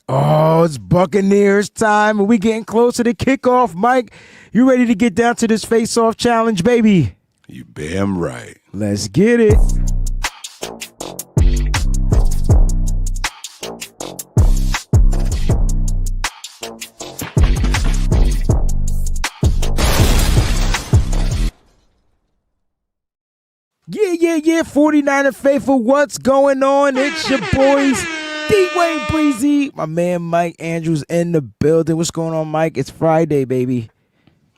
Oh, it's Buccaneers time, and we getting closer to kickoff. Mike, you ready to get down to this face-off challenge, baby? You damn right. Let's get it. Yeah, 49er faithful, what's going on? It's your boys, D-Wayne Breezy, my man Mike Andrews in the building. What's going on, Mike? It's Friday, baby.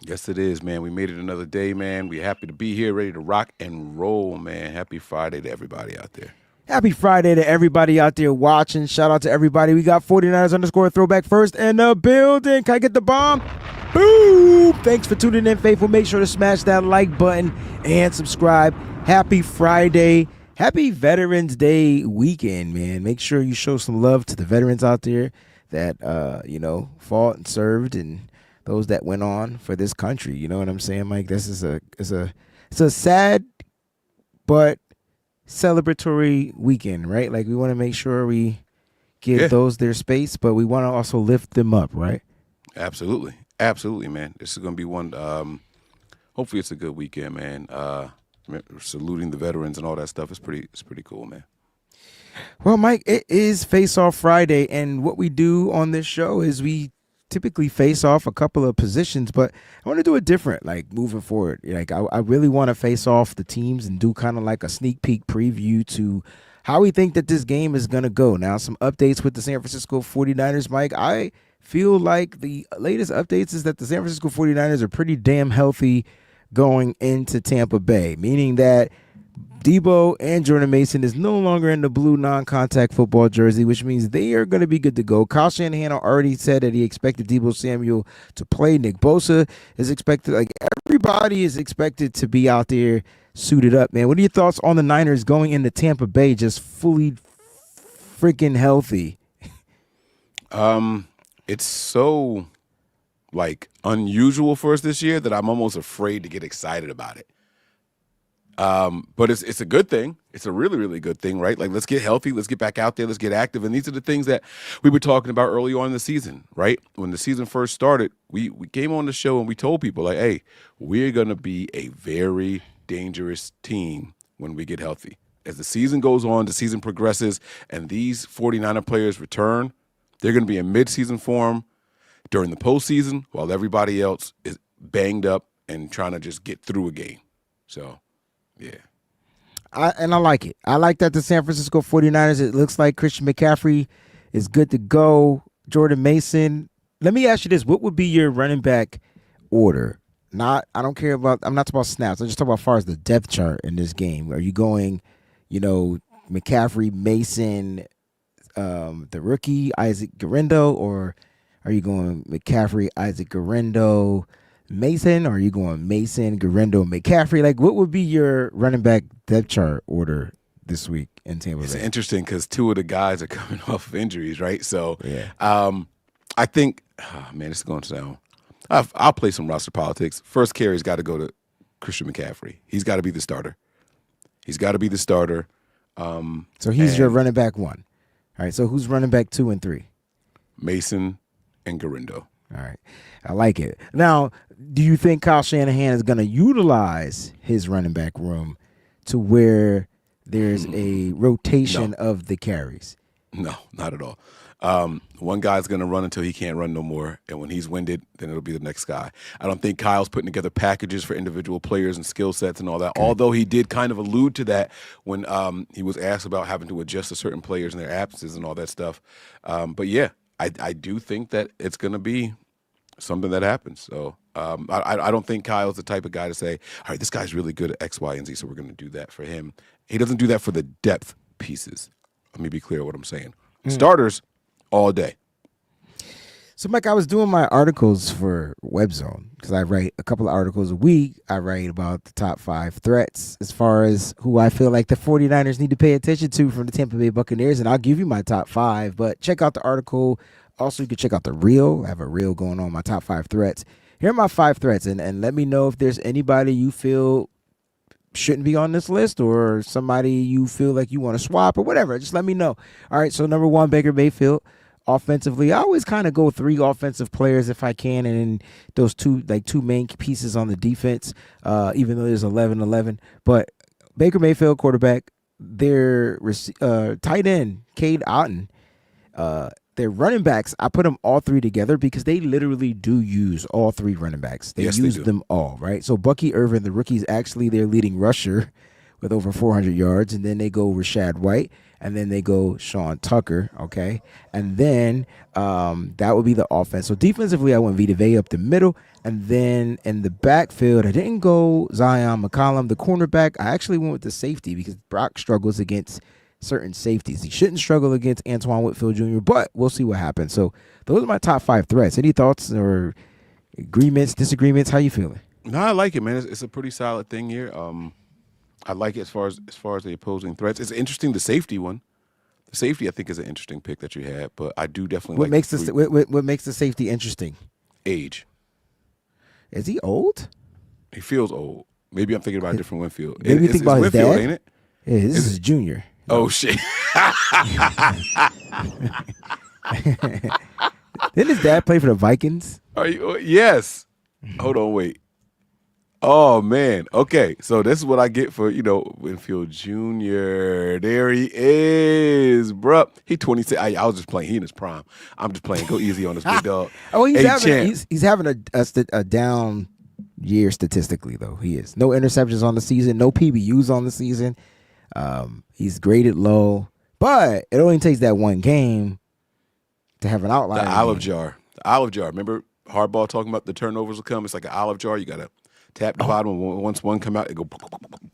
Yes, it is, man. We made it another day, man. We're happy to be here, ready to rock and roll, man. Happy Friday to everybody out there. Happy Friday to everybody out there watching. Shout out to everybody. We got 49ers underscore throwback first in the building. Can I get the bomb? Boom! Thanks for tuning in, faithful. Make sure to smash that like button and subscribe. Happy Friday. Happy Veterans Day weekend, man. Make sure you show some love to the veterans out there that, fought and served and those that went on for this country. You know what I'm saying, Mike? This is it's a sad but celebratory weekend, right? Like, we want to make sure we give those their space, but we want to also lift them up, right? Absolutely, man. This is going to be one. Hopefully, it's a good weekend, man. Saluting the veterans and all that stuff is pretty cool, man. Well, Mike, it is Face-Off Friday, and what we do on this show is we typically face off a couple of positions, but I want to do it different, like, moving forward. Like, I really want to face off the teams and do kind of like a sneak peek preview to how we think that this game is going to go. Now, some updates with the San Francisco 49ers, Mike. I feel like the latest updates is that the San Francisco 49ers are pretty damn healthy going into Tampa Bay, meaning that Debo and Jordan Mason is no longer in the blue non-contact football jersey, which means they are going to be good to go. Kyle Shanahan already said that he expected Debo Samuel to play. Nick Bosa is expected. Like, everybody is expected to be out there suited up, man. What are your thoughts on the Niners going into Tampa Bay just fully freaking healthy? It's so, like, unusual for us this year that I'm almost afraid to get excited about it. But it's a good thing. It's a really, really good thing, right? Like, let's get healthy. Let's get back out there. Let's get active. And these are the things that we were talking about early on in the season, right? When the season first started, we came on the show and we told people, like, hey, we're going to be a very dangerous team when we get healthy. As the season goes on, the season progresses, and these 49er players return, they're going to be in midseason form during the postseason while everybody else is banged up and trying to just get through a game. So, yeah. I like it. I like that the San Francisco 49ers, it looks like Christian McCaffrey is good to go. Jordan Mason. Let me ask you this. What would be your running back order? I'm not talking about snaps. I'm just talking about as far as the depth chart in this game. Are you going, McCaffrey, Mason, the rookie, Isaac Guerendo, or are you going McCaffrey, Isaac Guerendo, Mason, or are you going Mason, Guerendo, McCaffrey? Like, what would be your running back depth chart order this week in Tampa Bay? It's interesting because two of the guys are coming off of injuries, right? So, yeah. I think, this is going to sound. I'll play some roster politics. First carry's got to go to Christian McCaffrey. He's got to be the starter. So he's your running back one. All right. So who's running back 2 and 3? Mason and Guerendo. All right. I like it. Now, do you think Kyle Shanahan is going to utilize his running back room to where there's a rotation of the carries? No, not at all. One guy's going to run until he can't run no more, and when he's winded, then it'll be the next guy. I don't think Kyle's putting together packages for individual players and skill sets and all that, although he did kind of allude to that when he was asked about having to adjust to certain players and their absences and all that stuff. But, yeah, I do think that it's going to be something that happens. So I don't think Kyle's the type of guy to say, all right, this guy's really good at X, Y, and Z, so we're going to do that for him. He doesn't do that for the depth pieces. Let me be clear what I'm saying. Starters all day. So, Mike, I was doing my articles for WebZone because I write a couple of articles a week. I write about the top 5 threats as far as who I feel like the 49ers need to pay attention to from the Tampa Bay Buccaneers, and I'll give you my top 5. But check out the article. Also, you can check out the reel. I have a reel going on, my top 5 threats. Here are my 5 threats, and let me know if there's anybody you feel shouldn't be on this list or somebody you feel like you want to swap or whatever. Just let me know. All right, so number 1, Baker Mayfield. offensively. I always kind of go 3 offensive players if I can, and then those two main pieces on the defense, even though there's 11-11. But Baker Mayfield, quarterback, their tight end, Cade Otton, their running backs, I put them all 3 together because they literally do use all 3 running backs. They use them all, right? So Bucky Irvin, the rookie's actually their leading rusher with over 400 yards, and then they go Rashad White, and then they go Sean Tucker, okay? And then that would be the offense. So defensively, I went Vita Vea up the middle, and then in the backfield, I didn't go Zion McCollum, the cornerback. I actually went with the safety because Brock struggles against certain safeties. He shouldn't struggle against Antoine Whitfield Jr., but we'll see what happens. So those are my top 5 threats. Any thoughts or agreements, disagreements? How you feeling? No, I like it, man. It's a pretty solid thing here. I like it as far as the opposing threats. It's interesting, the safety one. The safety, I think, is an interesting pick that you had, but I do definitely what makes what makes the safety interesting? Age. Is he old? He feels old. Maybe I'm thinking about a different Winfield. Maybe you think about his Winfield, dad? Ain't it? Yeah, this is Junior. Oh, shit. Didn't his dad play for the Vikings? Are you? Yes. Hold on, wait. Oh, man. Okay, so this is what I get for, Winfield Jr. There he is, bruh. He 26. I was just playing. He in his prime. I'm just playing. Go easy on this big dog. Oh, he's having a down year statistically, though. He is. No interceptions on the season. No PBUs on the season. He's graded low. But it only takes that one game to have an outlier. The olive jar. The olive jar. Remember Hardball talking about the turnovers will come? It's like an olive jar. You got to tap the bottom. Once one come out, it go.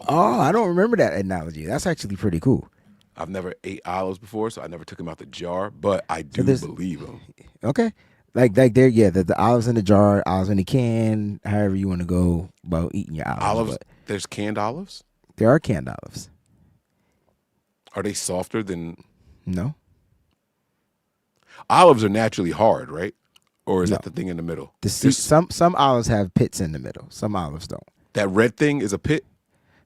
Oh, I don't remember that analogy. That's actually pretty cool. I've never ate olives before, so I never took them out the jar, but I do believe them. Okay. Like there, yeah, the olives in the jar, olives in the can, however you want to go about eating your olives. Olives, there's canned olives? There are canned olives. Are they softer than... No. Olives are naturally hard, right? Or is that the thing in the middle? Some olives have pits in the middle. Some olives don't. That red thing is a pit?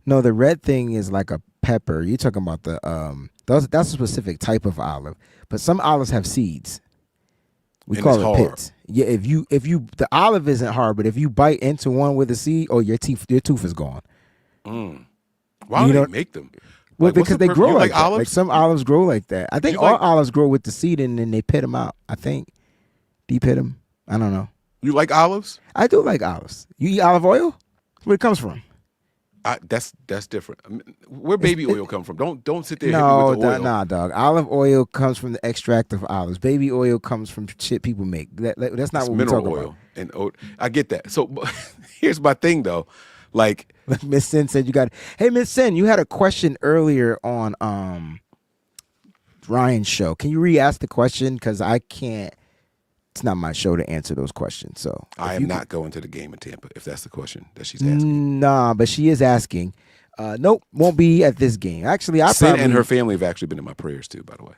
No, the red thing is like a pepper. You're talking about the that's a specific type of olive. But some olives have seeds. We call it pits. Yeah, if you the olive isn't hard, but if you bite into one with a seed, your tooth is gone. Why do they make them? Well, because they grow like that. olives? Like some olives grow like that. I think all olives grow with the seed and then they pit them out. I think. Do you pit them? I don't know. You like olives? I do like olives. You eat olive oil? Where it comes from? That's different. I mean, where baby oil come from? Don't sit there. No, with the oil. Nah, dog. Olive oil comes from the extract of olives. Baby oil comes from shit people make. That's not what we're talking about. And I get that. So here's my thing though, like Miss Sin said you got. Hey, Miss Sin, you had a question earlier on Ryan's show. Can you re-ask the question? Because I can't. It's not my show to answer those questions. So I am not going to the game in Tampa if that's the question that she's asking. Nah, but she is asking. Nope, won't be at this game. Actually, Sin and her family have actually been in my prayers too, by the way.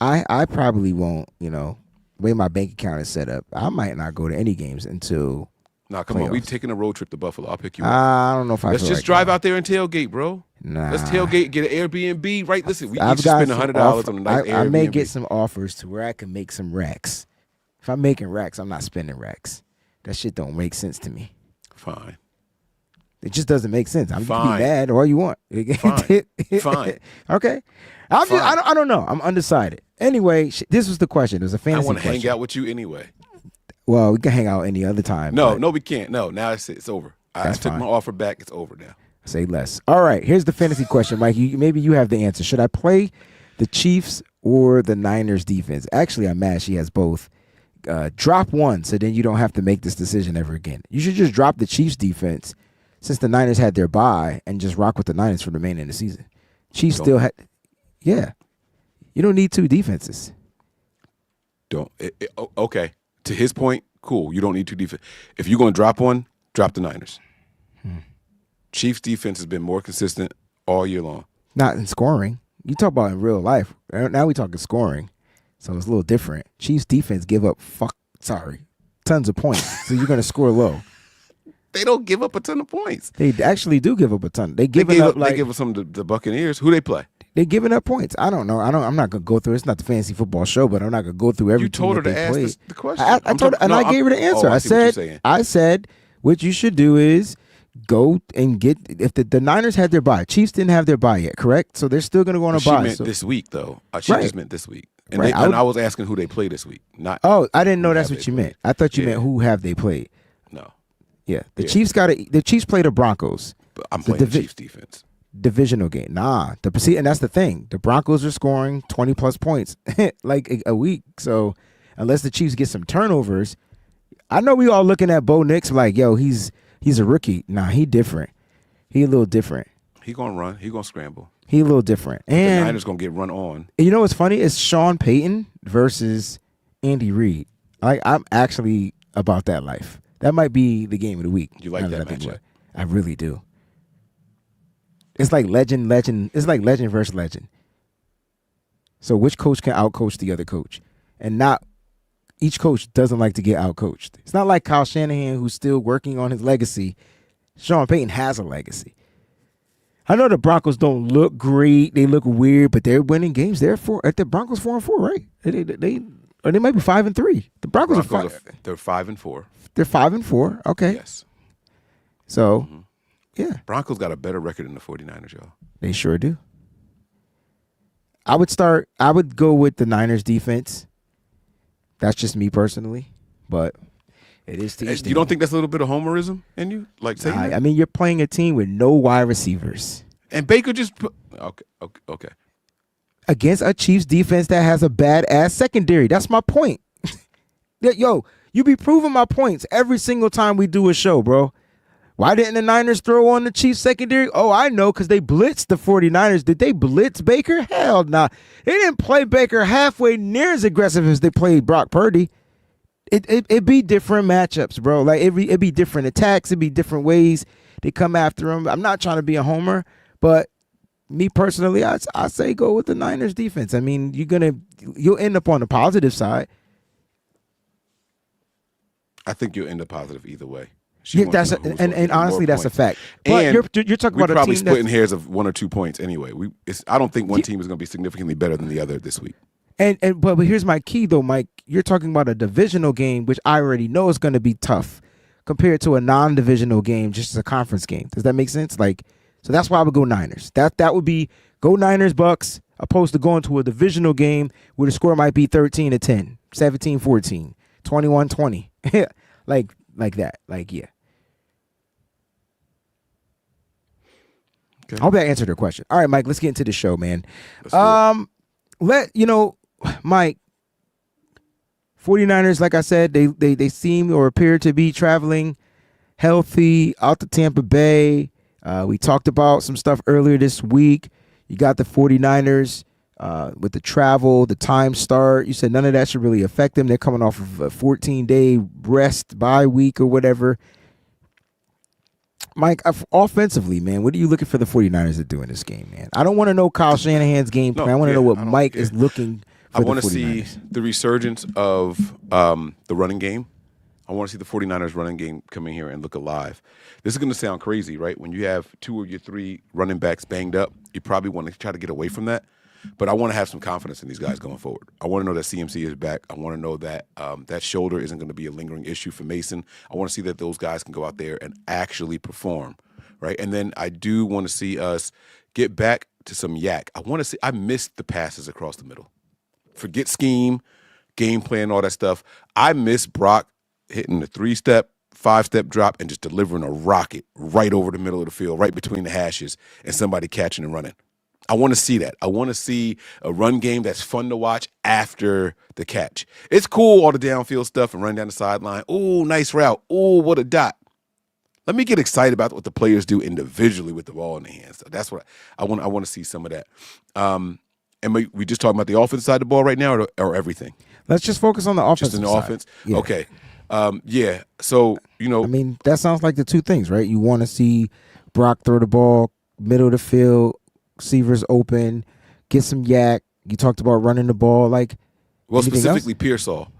I probably won't, the way my bank account is set up, I might not go to any games until Nah, come on. We're taking a road trip to Buffalo. I'll pick you up. I don't know if Let's just drive out there and tailgate, bro. Nah. Let's tailgate, get an Airbnb. Right, listen, we each spend $100 on a night Airbnb. I may get some offers to where I can make some racks. If I'm making racks, I'm not spending racks. That shit don't make sense to me. Fine. It just doesn't make sense. I'm gonna be mad all you want. Fine. Fine. Okay. I don't know. I'm undecided. Anyway, this was the question. It was a fantasy question. I want to hang out with you anyway. Well, we can hang out any other time. No, we can't. No, now it's over. I took my offer back. It's over now. Say less. All right. Here's the fantasy question, Mike. Maybe you have the answer. Should I play the Chiefs or the Niners defense? Actually, I'm mad she has both. Drop one so then you don't have to make this decision ever again. You should just drop the Chiefs defense since the Niners had their bye and just rock with the Niners for the remainder of the season. Chiefs still had, yeah. You don't need two defenses. Okay. To his point, cool. You don't need two defense. If you're going to drop one, drop the Niners. Chiefs defense has been more consistent all year long. Not in scoring. You talk about in real life. Now we talking scoring. So it's a little different. Chiefs defense give up tons of points. So you're going to score low. They don't give up a ton of points. They actually do give up a ton. They give up some to the Buccaneers. Who they play? They're giving up points. I don't know. I'm not gonna go through. It's not the fantasy football show, but I'm not gonna go through every You team told her that to they ask played. the question. I told her, and I gave her the answer. I see what you're saying. I said what you should do is go and get. If the Niners had their bye, Chiefs didn't have their bye yet, correct? So they're still gonna go on a She bye. meant So, this week, though. She Right. just meant this week. And, Right. and I was asking who they play this week. Not oh, I didn't know who that's have what they you played. meant. I thought you Yeah. meant who have they played. No. Yeah, the Yeah. Chiefs play the Broncos. But I'm It's a playing the Chiefs defense. divisional game. Nah, and that's the thing. The Broncos are scoring 20 plus points like a week. So unless the Chiefs get some turnovers, I know we all looking at Bo Nix like, yo, he's a rookie. Nah, he different. He a little different. He gonna run. He gonna scramble. He a little different. The And Niners gonna get run on. you know what's funny? It's Sean Payton versus Andy Reid. I'm actually about that life. That might be the game of the week. You like now that I think matchup? about it. I really do. It's like legend. It's like legend versus legend. So which coach can outcoach the other coach? And not each coach doesn't like to get outcoached. It's not like Kyle Shanahan who's still working on his legacy. Sean Payton has a legacy. I know the Broncos don't look great. They look weird, but they're winning games. They're the Broncos 4-4, right? They might be 5-3. The Broncos are 5. They're 5-4. They're 5-4. Okay. Yes. So, yeah, Broncos got a better record than the 49ers, y'all. they sure do. I would go with the Niners defense. That's just me personally, but it is to each You don't think that's a little bit of homerism in you? Like saying that? I mean, you're playing a team with no wide receivers And Baker just put okay. against a Chiefs defense that has a badass secondary. That's my point. Yo, you be proving my points every single time we do a show, bro. Why didn't the Niners throw on the Chiefs secondary? Oh, I know, because they blitzed the 49ers. Did they blitz Baker? Hell nah. They didn't play Baker halfway near as aggressive as they played Brock Purdy. It'd be different matchups, bro. Like it'd be different attacks. It'd be different ways they come after him. I'm not trying to be a homer, but me personally, I say go with the Niners defense. I mean, you'll end up on the positive side. I think you'll end up positive either way. Yeah, and honestly, that's a fact. But And you're talking about a probably team splitting hairs of 1 or 2 points anyway. I don't think one team is going to be significantly better than the other this week. But here's my key though, Mike. You're talking about a divisional game, which I already know is going to be tough compared to a non-divisional game, just a conference game. Does that make sense? So that's why I would go Niners. That would be go Niners Bucks, opposed to going to a divisional game where the score might be 13-10, 17-14, 21-20, like that. Yeah. Okay. I hope that answered her question. All right, Mike, let's get into the show, man. Mike, 49ers, like I said, they seem or appear to be traveling healthy out to Tampa Bay. We talked about some stuff earlier this week. You got the 49ers with the travel, the time start. You said none of that should really affect them. They're coming off of a 14-day rest bye week or whatever. Mike, offensively, man, what are you looking for the 49ers to do in this game, man? I don't want to know Kyle Shanahan's game plan. I want to know what Mike is looking for. I want to see the resurgence of the running game. I want to see the 49ers running game come in here and look alive. This is going to sound crazy, right? When you have 2 of your 3 running backs banged up, you probably want to try to get away from that. But I want to have some confidence in these guys going forward. I want to know that CMC is back. I want to know that that shoulder isn't going to be a lingering issue for Mason. I want to see that those guys can go out there and actually perform, right? And then I do want to see us get back to some yak. I missed the passes across the middle. Forget scheme, game plan, all that stuff. I miss Brock hitting the 3-step, 5-step drop and just delivering a rocket right over the middle of the field, right between the hashes, and somebody catching and running. I want to see that. I want to see a run game that's fun to watch after the catch. It's cool, all the downfield stuff and run down the sideline. Ooh, nice route. Ooh, what a dot. Let me get excited about what the players do individually with the ball in their hands. So that's what I want. I want to see some of that. And we just talking about the offense side of the ball right now, or everything? Let's just focus on the offense. Just in the offense? Yeah. Okay. Yeah. So, I mean, that sounds like the two things, right? You want to see Brock throw the ball, middle of the field, receivers open, get some yak. You talked about running the ball. Specifically Pearsall.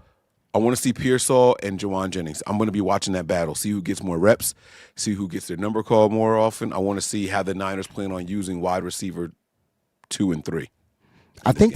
I want to see Pearsall and Jawan Jennings. I'm going to be watching that battle, see who gets more reps, see who gets their number called more often. I want to see how the Niners plan on using wide receiver 2 and 3. I think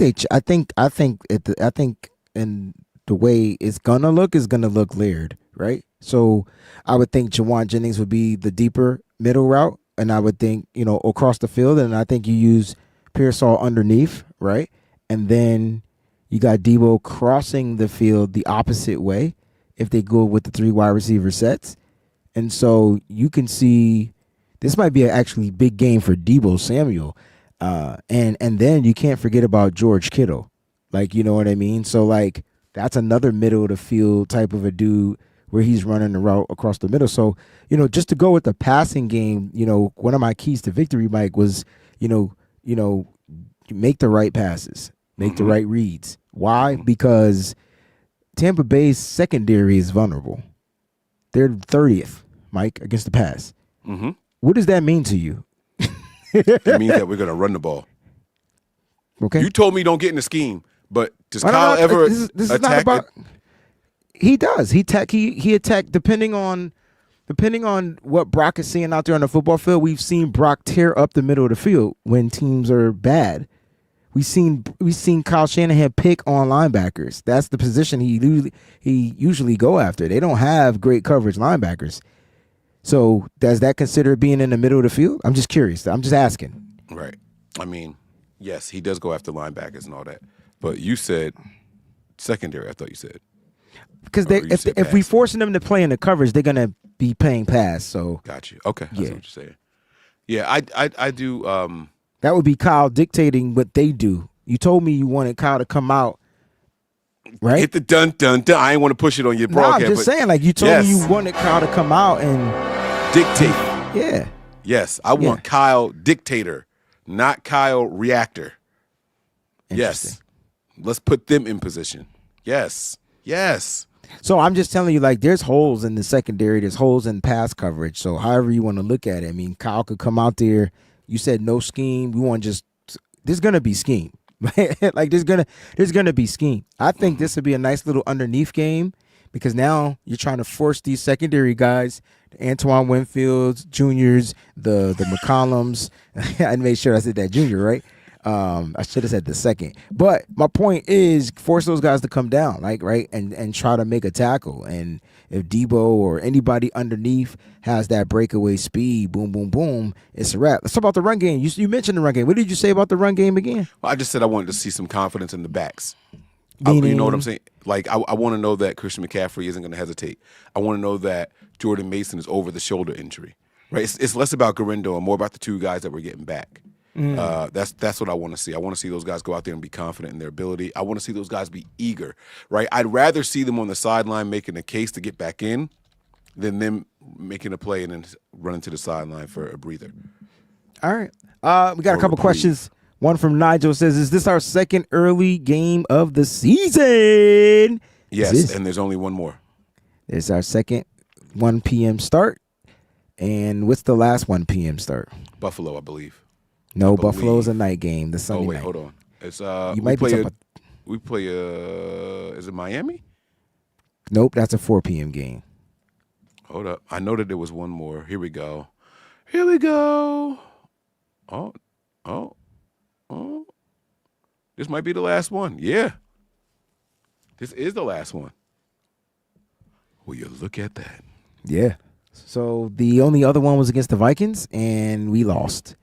in the way it's gonna look is gonna look layered, right? So I would think Jawan Jennings would be the deeper middle route, and I would think across the field, and I think you use Pearsall underneath, right? And then you got Debo crossing the field the opposite way if they go with the 3 wide receiver sets, and so you can see this might be an actually big game for Debo Samuel. And then you can't forget about George Kittle. Like, you know what I mean? So, like, that's another middle of the field type of a dude where he's running the route across the middle. So, just to go with the passing game, one of my keys to victory, Mike, was, make the right passes, make the right reads. Why? Because Tampa Bay's secondary is vulnerable. They're 30th, Mike, against the pass. Mm-hmm. What does that mean to you? It means that we're going to run the ball. Okay. You told me don't get in the scheme, but does Kyle ever this is attack? not about, he does. He attacked depending on what Brock is seeing out there on the football field. We've seen Brock tear up the middle of the field when teams are bad. We've seen Kyle Shanahan pick on linebackers. That's the position he usually go after. They don't have great coverage linebackers. So does that consider being in the middle of the field? I'm just curious. I'm just asking. Right. I mean, yes, he does go after linebackers and all that. But you said secondary, I thought you said. Because if we forcing them to play in the coverage, they're gonna be playing pass. So got you. Okay, that's what you're saying. Yeah, I do. That would be Kyle dictating what they do. You told me you wanted Kyle to come out, right? Hit the dun dun dun. I ain't want to push it on your broadcast. I'm just saying, like you told me you wanted Kyle to come out and dictate. Yeah. Yes, I want Kyle dictator, not Kyle reactor. Yes. Let's put them in position. Yes. So I'm just telling you, like, there's holes in the secondary. There's holes in pass coverage. So however you want to look at it, I mean, Kyle could come out there. You said no scheme. We want there's gonna be scheme. Like there's gonna be scheme. I think this would be a nice little underneath game because now you're trying to force these secondary guys, the Antoine Winfields, juniors, the McCollums. I made sure I said that junior, right? I should have said the second. But my point is force those guys to come down, like, right, and try to make a tackle. And if Debo or anybody underneath has that breakaway speed, boom, boom, boom, it's a wrap. Let's talk about the run game. You mentioned the run game. What did you say about the run game again? Well, I just said I wanted to see some confidence in the backs. You know what I'm saying? Like, I want to know that Christian McCaffrey isn't going to hesitate. I want to know that Jordan Mason is over the shoulder injury, right? It's less about Garindo and more about the 2 guys that we're getting back. That's what I want to see. I want to see those guys go out there and be confident in their ability. I want to see those guys be eager, right? I'd rather see them on the sideline making a case to get back in than them making a play and then running to the sideline for a breather. All right. We got a couple questions. One from Nigel says, is this our second early game of the season? Yes, and there's only one more. It's our second 1 p.m. start. And what's the last 1 p.m. start? Buffalo, I believe. No, Buffalo's a night game. The Sunday night. Hold on. It's you might be talking we play is it Miami? Nope, that's a 4 p.m. game. Hold up. I know that there was one more. Here we go. Oh. This might be the last one. Yeah. This is the last one. Will you look at that? Yeah. So the only other one was against the Vikings, and we lost.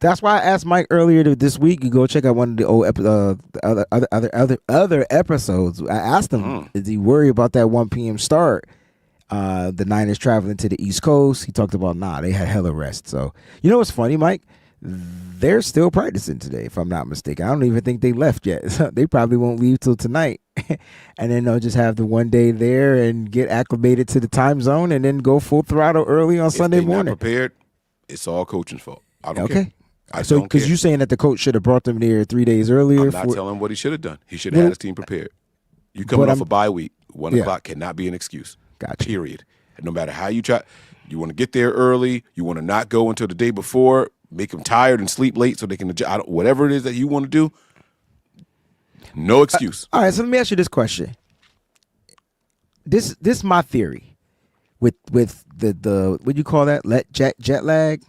That's why I asked Mike earlier this week. You go check out one of the old other episodes. I asked him, "Is he worried about that 1 p.m. start?" The Niners traveling to the East Coast. He talked about they had hella rest. So you know what's funny, Mike? They're still practicing today, if I'm not mistaken. I don't even think they left yet. They probably won't leave till tonight, and then they'll just have the 1 day there and get acclimated to the time zone, and then go full throttle early on Sunday morning. Not prepared. It's all coaching's fault. I don't care. So because you're saying that the coach should have brought them there 3 days earlier. I'm not telling him what he should have done. He should have had his team prepared. You coming off a bye week. 1 o'clock cannot be an excuse. Gotcha. Period. And no matter how you try, you want to get there early. You want to not go until the day before. Make them tired and sleep late so they can whatever it is that you want to do. No excuse. All right. So let me ask you this question. This is my theory with the what do you call that? Jet lag.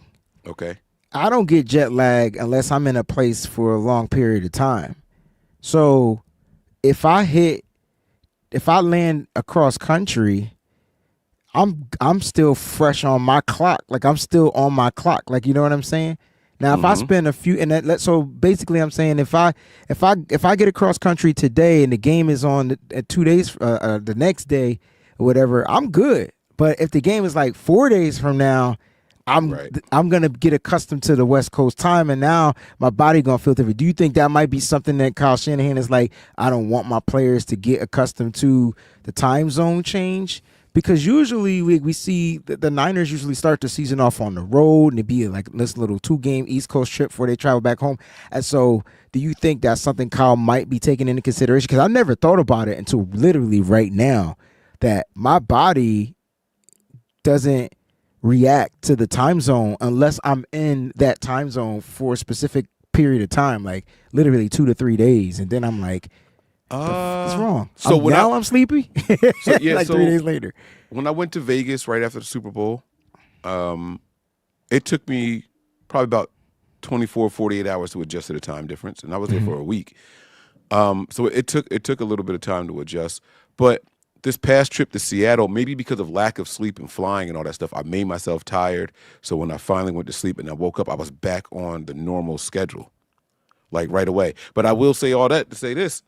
Okay. I don't get jet lag unless I'm in a place for a long period of time. So if I land across country, I'm still fresh on my clock. Like I'm still on my clock. Like you know what I'm saying? Now if I spend a few so basically I'm saying if I get across country today and the game is on 2 days the next day or whatever, I'm good. But if the game is like 4 days from now, I'm gonna get accustomed to the West Coast time, and now my body gonna feel different. Do you think that might be something that Kyle Shanahan is like? I don't want my players to get accustomed to the time zone change, because usually we see the Niners usually start the season off on the road, and it'd be like this little 2-game East Coast trip before they travel back home. And so, do you think that's something Kyle might be taking into consideration? Because I never thought about it until literally right now, that my body doesn't react to the time zone unless I'm in that time zone for a specific period of time, like literally 2 to 3 days, and then I'm like, what's wrong? So I'm sleepy. So, yeah, like 3 days later. When I went to Vegas right after the Super Bowl, it took me probably about 24, 48 hours to adjust to the time difference, and I was there for a week. So it took a little bit of time to adjust, but this past trip to Seattle, maybe because of lack of sleep and flying and all that stuff, I made myself tired. So when I finally went to sleep and I woke up, I was back on the normal schedule, like right away. But I will say all that to say this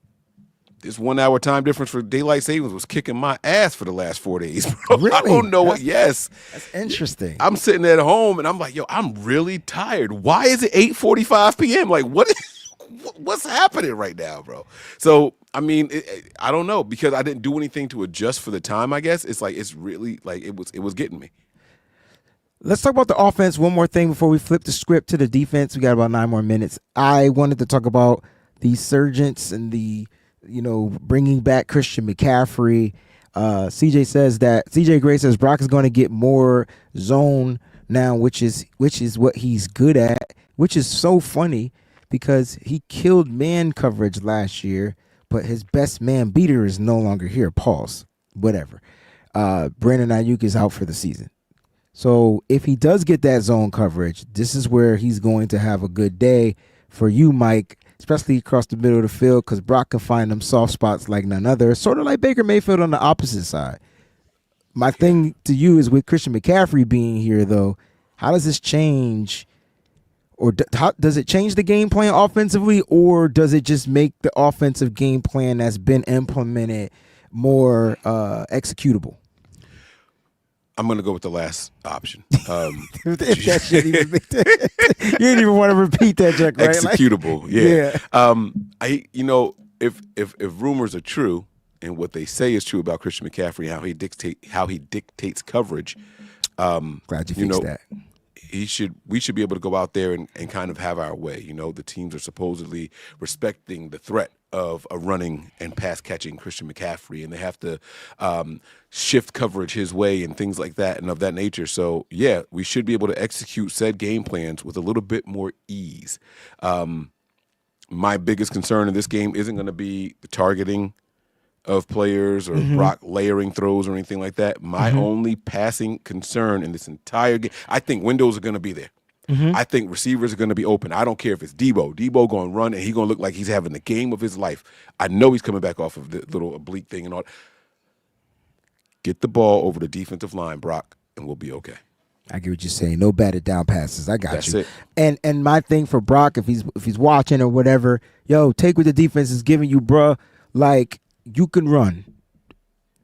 1 hour time difference for daylight savings was kicking my ass for the last 4 days, bro. Really? I don't know what. Yes. That's interesting. I'm sitting at home and I'm like, yo, I'm really tired. Why is it 8:45 p.m.? Like, what's happening right now, bro? So, I mean, I don't know, because I didn't do anything to adjust for the time, I guess. It's like, it's really like it was getting me. Let's talk about the offense one more thing before we flip the script to the defense. We got about 9 more minutes. I wanted to talk about the surgence and the, bringing back Christian McCaffrey. CJ Gray says Brock is going to get more zone now, which is what he's good at, which is so funny because he killed man coverage last year, but his best man beater is no longer here. Pause. Whatever. Brandon Ayuk is out for the season. So if he does get that zone coverage, this is where he's going to have a good day for you, Mike, especially across the middle of the field, because Brock can find them soft spots like none other, sort of like Baker Mayfield on the opposite side. My thing to you is with Christian McCaffrey being here, though, how does this change, or how does it change the game plan offensively, or does it just make the offensive game plan that's been implemented more executable? I'm going to go with the last option. You didn't even want to repeat that, Jack, right? Executable, yeah. If rumors are true and what they say is true about Christian McCaffrey and how he dictates coverage, glad you fixed that. We should be able to go out there and kind of have our way. The teams are supposedly respecting the threat of a running and pass catching Christian McCaffrey, and they have to shift coverage his way and things like that and of that nature. So yeah, we should be able to execute said game plans with a little bit more ease. My biggest concern in this game isn't going to be the targeting of players or Brock layering throws or anything like that. My only passing concern in this entire game, I think windows are going to be there. I think receivers are going to be open. I don't care if it's Debo. Debo going to run, and he's going to look like he's having the game of his life. I know he's coming back off of the little oblique thing and all. Get the ball over the defensive line, Brock, and we'll be okay. I get what you're saying. No batted down passes. I got That's you. it. And my thing for Brock, if he's watching or whatever, take what the defense is giving you, bruh. Like, you can run.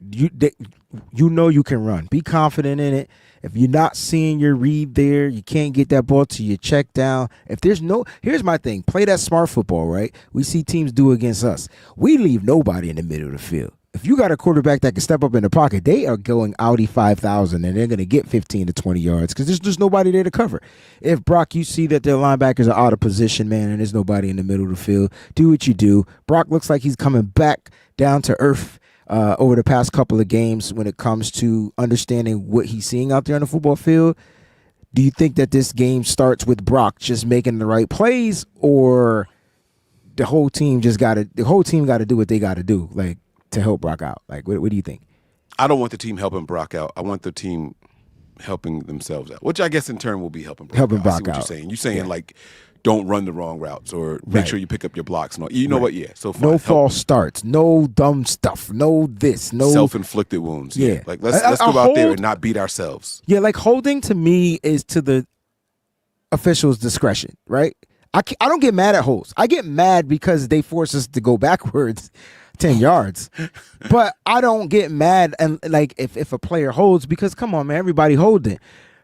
You can run. Be confident in it. If you're not seeing your read there, you can't get that ball to your check down. Here's my thing. Play that smart football, right? We see teams do against us. We leave nobody in the middle of the field. If you got a quarterback that can step up in the pocket, they are going Audi 5,000 and they're going to get 15 to 20 yards because there's just nobody there to cover. If, Brock, you see that their linebackers are out of position, man, and there's nobody in the middle of the field, do what you do. Brock looks like he's coming back down to earth over the past couple of games when it comes to understanding what he's seeing out there on the football field. Do you think that this game starts with Brock just making the right plays, or the whole team got to do what they got to do, like, to help Brock out? Like, what do you think? I don't want the team helping Brock out. I want the team helping themselves out, which I guess in turn will be helping Brock Helping out. I Brock see what out. you're saying. You're saying like, don't run the wrong routes or make Right. sure you pick up your blocks. And all. You know what? Yeah. So fine. No Help false starts. No dumb stuff. No this. No self-inflicted wounds. Yeah. Like let's go out there and not beat ourselves. Yeah, like holding to me is to the official's discretion, right? I don't get mad at holds. I get mad because they force us to go backwards 10 yards. But I don't get mad and like if a player holds because come on, man, everybody holding.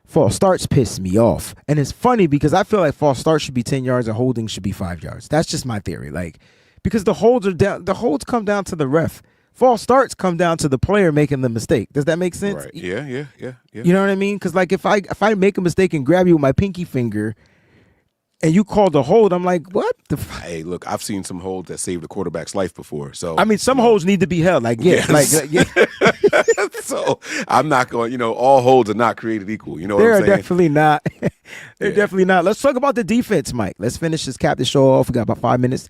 False starts piss me off. And it's funny because I feel like false starts should be 10 yards and holding should be 5 yards. That's just my theory. Like because the holds come down to the ref. False starts come down to the player making the mistake. Does that make sense? Right. Yeah. You know what I mean? Because like if I make a mistake and grab you with my pinky finger, and you called a hold, I'm like, what the? Hey, look, I've seen some holds that saved a quarterback's life before. So I mean, some holds need to be held. Like yeah, Yes. yeah. So I'm not going. All holds are not created equal. You know what They're I'm saying? definitely not. They're Yeah. definitely not. Let's talk about the defense, Mike. Let's finish this cap the show off. We got about 5 minutes.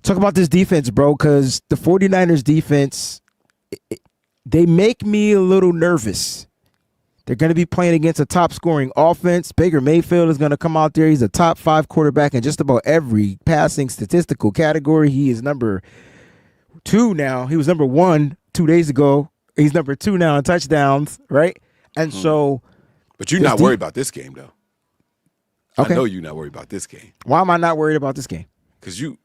Talk about this defense, bro, because the 49ers defense, they make me a little nervous. They're going to be playing against a top-scoring offense. Baker Mayfield is going to come out there. He's a top 5 quarterback in just about every passing statistical category. He is number 2 now. He was number 1 2 days ago. He's number 2 now in touchdowns, right? And so... But you're not worried about this game, though. Okay. I know you're not worried about this game. Why am I not worried about this game? Because you,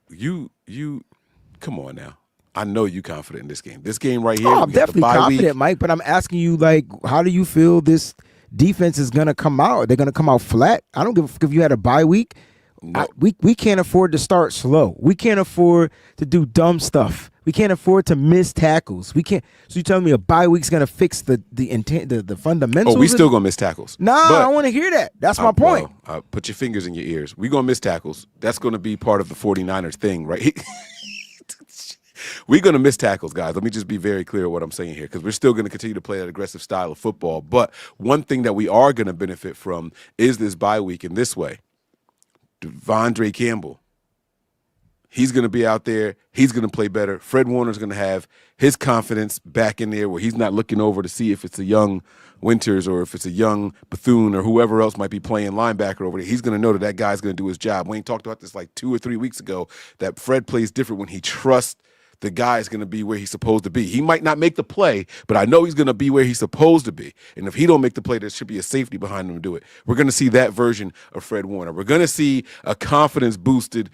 come on now. I know you confident in this game. This game right here. Oh, I'm we got the definitely bye confident, week. Mike, but I'm asking you, like, how do you feel this defense is going to come out? They're going to come out flat? I don't give a fuck if you had a bye week. No. We can't afford to start slow. We can't afford to do dumb stuff. We can't afford to miss tackles. We can't. So you telling me a bye week's going to fix the intent, the fundamentals? Oh, we still going to miss tackles. Nah, But I don't want to hear that. That's my point. Well, put your fingers in your ears. We're going to miss tackles. That's going to be part of the 49ers thing, right? We're going to miss tackles, guys. Let me just be very clear what I'm saying here because we're still going to continue to play that aggressive style of football. But one thing that we are going to benefit from is this bye week in this way. Devondre Campbell. He's going to be out there. He's going to play better. Fred Warner's going to have his confidence back in there where he's not looking over to see if it's a young Winters or if it's a young Bethune or whoever else might be playing linebacker over there. He's going to know that guy's going to do his job. Wayne talked about this like 2 or 3 weeks ago, that Fred plays different when he trusts the guy is going to be where he's supposed to be. He might not make the play, but I know he's going to be where he's supposed to be. And if he don't make the play, there should be a safety behind him to do it. We're going to see that version of Fred Warner. We're going to see a confidence-boosted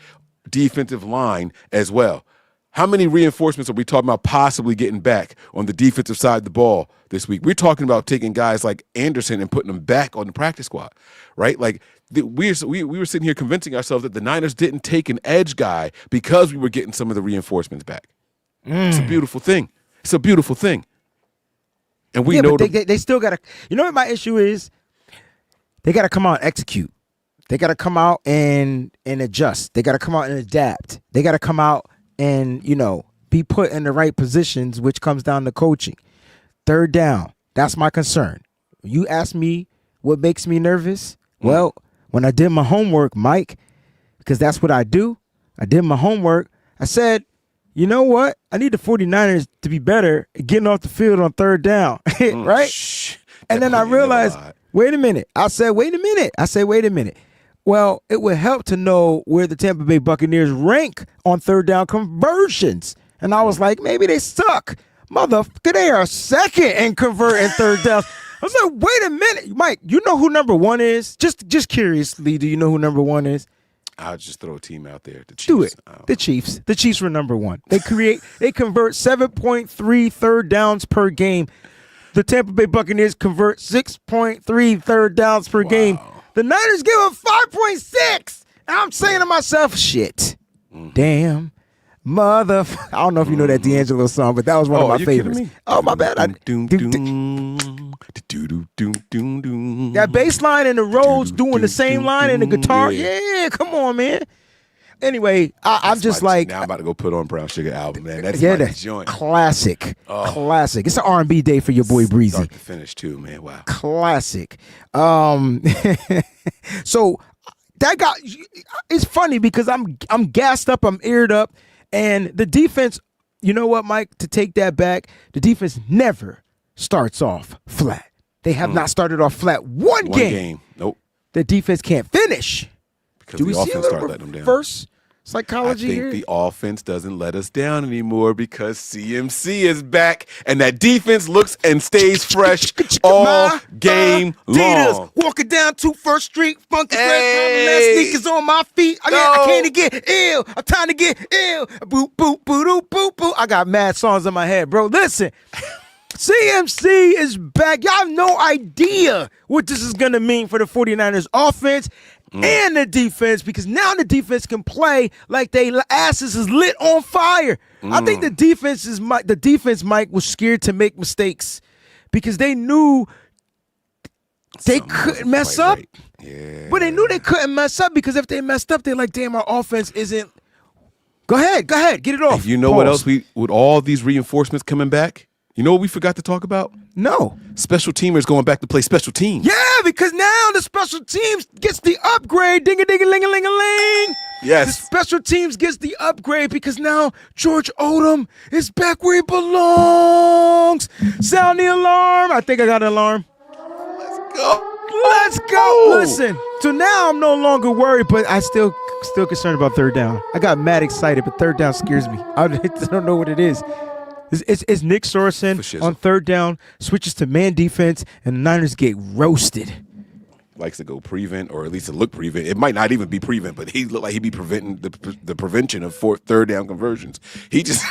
defensive line as well. How many reinforcements are we talking about possibly getting back on the defensive side of the ball this week? We're talking about taking guys like Anderson and putting them back on the practice squad, right? Like we were sitting here convincing ourselves that the Niners didn't take an edge guy because we were getting some of the reinforcements back. It's a beautiful thing. It's a beautiful thing. And we know but they still got to, you know what my issue is? They got to come out and execute. They got to come out and adjust. They got to come out and adapt. They got to come out and, be put in the right positions, which comes down to coaching. Third down, that's my concern. You ask me what makes me nervous? Well, when I did my homework, Mike, because that's what I do, I did my homework. I said, you know what? I need the 49ers to be better at getting off the field on third down, right? And then I realized, wait a minute. I said, wait a minute. Well, it would help to know where the Tampa Bay Buccaneers rank on third down conversions. And I was like, maybe they suck. Motherfucker, they are second in converting third downs. I was like, wait a minute. Mike, you know who number 1 is? Just curiously, do you know who number 1 is? I'll just throw a team out there. The Chiefs. Do it. The Chiefs. The Chiefs were number 1. They convert 7.3 third downs per game. The Tampa Bay Buccaneers convert 6.3 third downs per game. The Niners give up 5.6. And I'm saying to myself, shit. Damn. Motherfucker. I don't know if you know that D'Angelo song, but that was one of my favorites. Oh, my bad. That bass line and the Rhodes doing the same line and the guitar. Yeah, come on, man. Anyway, I'm just like. Now I'm about to go put on Brown Sugar album, man. That's my joint. Classic. Classic. It's an R&B day for your boy Breezy. Start to finish, too, man. Wow. Classic. So that got. It's funny because I'm gassed up. I'm eared up. And the defense, you know what, Mike, to take that back, the defense never starts off flat. They have not started off flat one game. Nope. The defense can't finish. Because the offense started letting them down. First psychology I think here? the offense doesn't let us down anymore because CMC is back and that defense looks and stays fresh all game long. Walking down 21st Street, funky sneakers on my feet. I can't even get ill. I'm trying to get ill. Boop, boop, boop, boop, boop. I got mad songs in my head, bro. Listen. CMC is back. Y'all have no idea what this is going to mean for the 49ers offense and the defense, because now the defense can play like they asses is lit on fire. I think the defense, Mike, was scared to make mistakes because they knew they couldn't mess up. Right. Yeah. But they knew they couldn't mess up because if they messed up, they're like, damn, our offense isn't. Go ahead, get it off. And you know what else with all these reinforcements coming back? You know what we forgot to talk about? No. Special teamers going back to play special teams. Yeah, because now the special teams gets the upgrade. Ding-a-ding-a-ling-a-ling-a-ling. Yes. The special teams gets the upgrade because now George Odom is back where he belongs. Sound the alarm. I think I got an alarm. Let's go. Listen. So now I'm no longer worried, but I still concerned about third down. I got mad excited, but third down scares me. I don't know what it is. It's Nick Sorensen on third down, switches to man defense, and the Niners get roasted. Likes to go prevent, or at least to look prevent. It might not even be prevent, but he looked like he'd be preventing the prevention of third down conversions. He just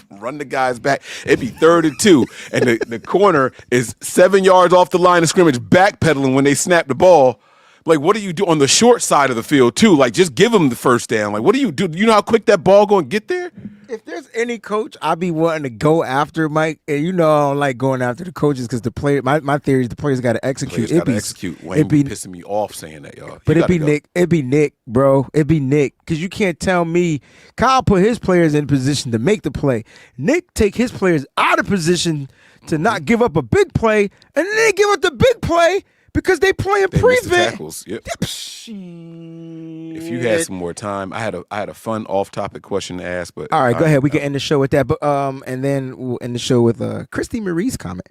run the guys back. It'd be 3rd and 2, and the corner is 7 yards off the line of scrimmage, backpedaling when they snap the ball. Like, what do you do on the short side of the field, too? Like, just give them the first down. Like, what do? You know how quick that ball going to get there? If there's any coach I'd be wanting to go after, Mike, and you know I don't like going after the coaches because the player. My theory is the players got to execute. Players got to execute. Wayne be pissing me off saying that, y'all. But it'd be Nick. It'd be Nick, bro. It'd be Nick because you can't tell me Kyle put his players in position to make the play. Nick take his players out of position to not give up a big play, and then they give up the big play. Because they playing prevent. Tackles. Yep. If you had some more time, I had a fun off-topic question to ask. But all right, go ahead. We can end the show with that. But and then we'll end the show with Christy Marie's comment.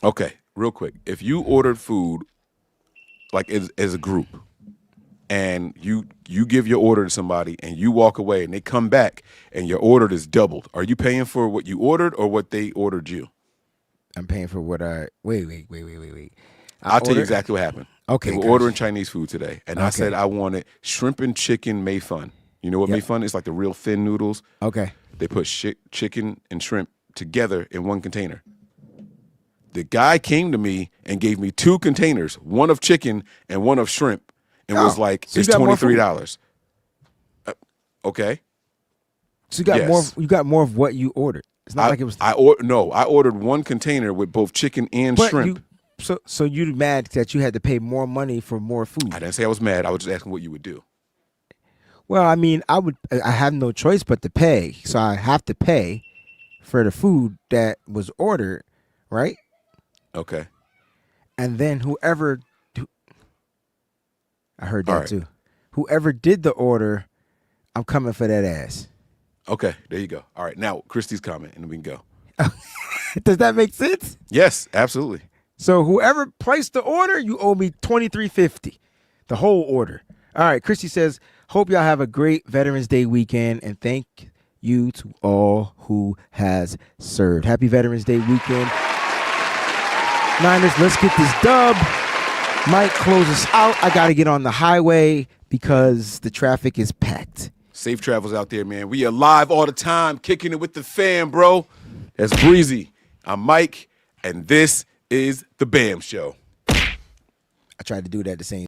Okay, real quick. If you ordered food, like as a group, and you give your order to somebody, and you walk away, and they come back, and your order is doubled, are you paying for what you ordered or what they ordered you? I'm paying for what I. Wait. I'll tell you exactly what happened. Okay. They were ordering Chinese food today, and I said I wanted shrimp and chicken mei fun. You know what mei fun is? Like the real thin noodles. Okay. They put chicken and shrimp together in one container. The guy came to me and gave me 2 containers, one of chicken and one of shrimp, and was like, so it's $23. Okay. So you got more. You got more of what you ordered. It's not like it was. I ordered one container with both chicken and shrimp. So you mad that you had to pay more money for more food? I didn't say I was mad. I was just asking what you would do. Well, I mean, I have no choice but to pay. So I have to pay for the food that was ordered, right? Okay. And then I heard that too. Whoever did the order, I'm coming for that ass. Okay, there you go. All right, now Christy's comment, and then we can go. Does that make sense? Yes, absolutely. So whoever placed the order, you owe me $23.50, the whole order. All right, Christy says, hope y'all have a great Veterans Day weekend, and thank you to all who has served. Happy Veterans Day weekend. Niners, let's get this dub. Mike, close us out. I got to get on the highway because the traffic is packed. Safe travels out there, man. We are live all the time, kicking it with the fam, bro. That's Breezy. I'm Mike, and this is The BAM Show. I tried to do that the same